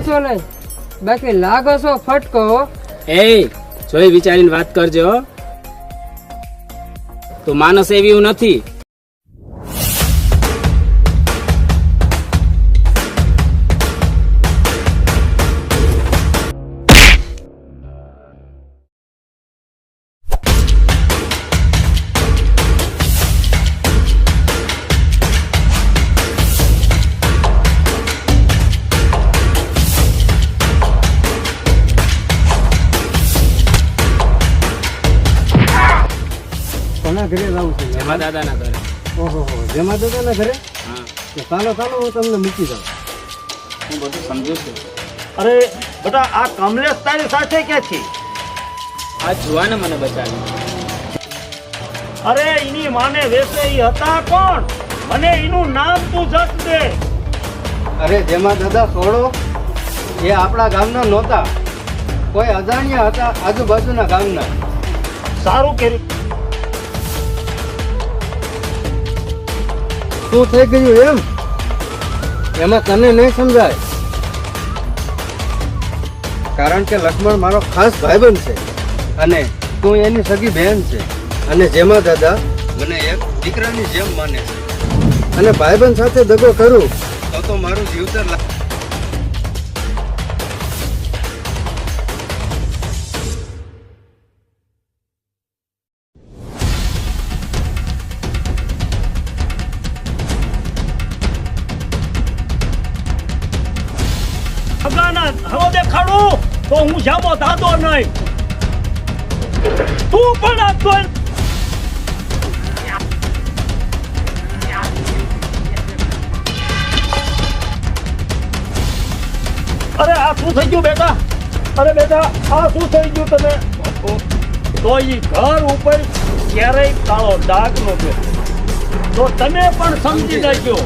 છો નહીં, બાકી લાગો છો ફટકો. એ જોઈ વિચારીને વાત કરજો હો. તું માણસ એવી હું નથી. કોના ઘરે જવું છે? એમાં દાદાના ઘરે. ઓહો, જેમાં દાદાના ઘરે? હા, તો ચાલો હું તમને મૂકી દઉં. હું બધું સમજુ છું. અરે બેટા, આ કમલેશ તારી સાથે ક્યાં છે? આ જુવાને મને બચાવી. અરે એની માને વેસે ઈ હતા કોણ? મને એનું નામ તું જટ દે. અરે જેમાં દાદા છોડો, એ આપણા ગામના નહોતા, કોઈ અજાણ્યા હતા આજુબાજુના ગામના. સારું કર્યું. શું થઈ ગયું એમ? એમાં તને નહીં સમજાય, કારણ કે લક્ષ્મણ મારો ખાસ ભાઈબંધ છે અને તું એની સગી બહેન છે. અને જેમાં દાદા મને એક દીકરાની જેમ માને છે, અને ભાઈબંધ સાથે દગો કરું તો મારું જીવતર હવે દેખાડું તો હું જામો દાદો નહીં. તું પણ આ તો અરે આ શું થઈ ગયું બેટા? અરે બેટા, આ શું થઈ ગયું તને? તો ઈ ઘર ઉપર ક્યારેય કાળો ડાઘ નો ગયો તો તમે પણ સમજી લેજો.